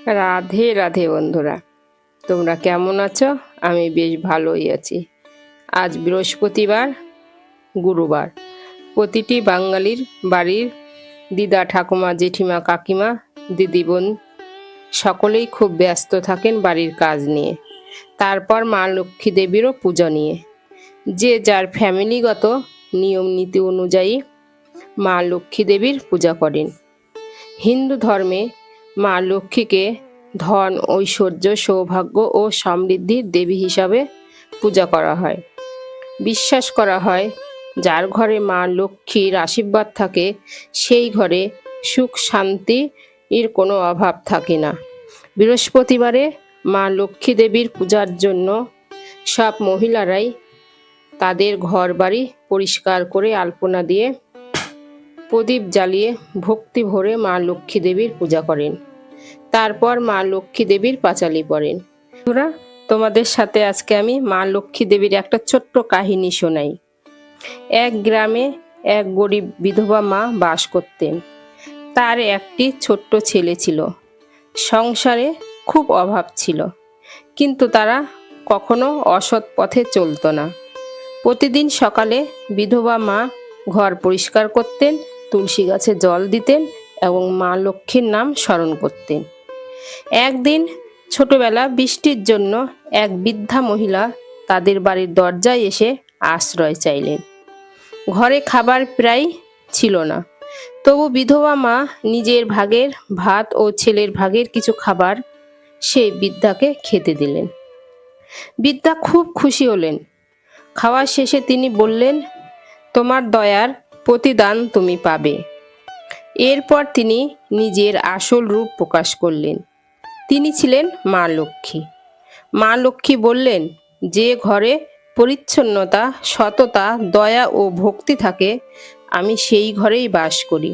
রাধে রাধে বন্ধুরা, তোমরা কেমন আছো? আমি বেশ ভালোই আছি। আজ বৃহস্পতিবার, গুরুবার। প্রতিটি বাঙালির বাড়ির দিদা, ঠাকুমা, জেঠিমা, কাকিমা, দিদি, বোন সকলেই খুব ব্যস্ত থাকেন বাড়ির কাজ নিয়ে। তারপর মা লক্ষ্মী দেবীরও পূজা নিয়ে যে যার ফ্যামিলিগত নিয়ম নীতি অনুযায়ী মা লক্ষ্মী দেবীর পূজা করেন। হিন্দু ধর্মে মা লক্ষ্মীকে ধন, ঐশ্বর্য, সৌভাগ্য ও সমৃদ্ধির দেবী হিসাবে পূজা করা হয়। বিশ্বাস করা হয়, যার ঘরে মা লক্ষ্মীর আশীর্বাদ থাকে সেই ঘরে সুখ শান্তির কোনো অভাব থাকে না। বৃহস্পতিবারে মা লক্ষ্মী দেবীর পূজার জন্য সব মহিলারাই তাদের ঘর বাড়ি পরিষ্কার করে আলপনা দিয়ে প্রদীপ জ্বালিয়ে ভক্তি ভরে মা লক্ষ্মী দেবীর পূজা করেন। তারপর মা লক্ষ্মী দেবীর পাঁচালি পড়েন। বন্ধুরা, তোমাদের সাথে আজকে আমি মা লক্ষ্মী দেবীর একটা ছোট্ট কাহিনী শোনাই। এক গ্রামে এক গরিব বিধবা মা বাস করতেন। তার একটি ছোট্ট ছেলে ছিল। সংসারে খুব অভাব ছিল, কিন্তু তারা কখনো অসৎ পথে চলতো না। প্রতিদিন সকালে বিধবা মা ঘর পরিষ্কার করতেন, তুলসী গাছে জল দিতেন এবং মা লক্ষ্মীর নাম স্মরণ করতেন। একদিন ছোটবেলা বৃষ্টির জন্য এক বৃদ্ধা মহিলা তাদের বাড়ির দরজায় এসে আশ্রয় চাইলেন। ঘরে খাবার প্রায় ছিল না, তবু বিধবা মা নিজের ভাগের ভাত ও ছেলের ভাগের কিছু খাবার সেই বৃদ্ধাকে খেতে দিলেন। বৃদ্ধা খুব খুশি হলেন। খাওয়া শেষে তিনি বললেন, তোমার দয়ার প্রতিদান তুমি পাবে। এরপর তিনি নিজের আসল রূপ প্রকাশ করলেন। তিনি ছিলেন মা লক্ষ্মী। মা লক্ষ্মী বললেন, যে ঘরে পরিচ্ছন্নতা, সততা, দয়া ও ভক্তি থাকে, আমি সেই ঘরেই বাস করি।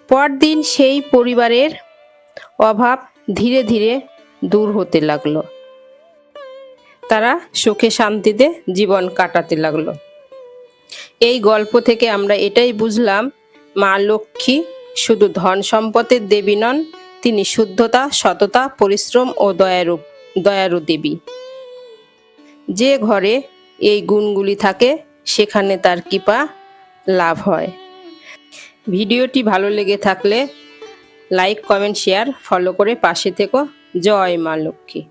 পরদিন সেই পরিবারের অভাব ধীরে ধীরে দূর হতে লাগলো। তারা সুখে শান্তিতে জীবন কাটাতে লাগলো। এই গল্প থেকে আমরা এটাই বুঝলাম, মা লক্ষ্মী শুধু ধন সম্পদের দেবী নন, তিনি শুদ্ধতা, সততা, পরিশ্রম ও দয়ারু দেবী। যে ঘরে এই গুণগুলি থাকে সেখানে তার কৃপা লাভ হয়। ভিডিওটি ভালো লেগে থাকলে লাইক, কমেন্ট, শেয়ার, ফলো করে পাশে থেকো। জয় মা লক্ষ্মী।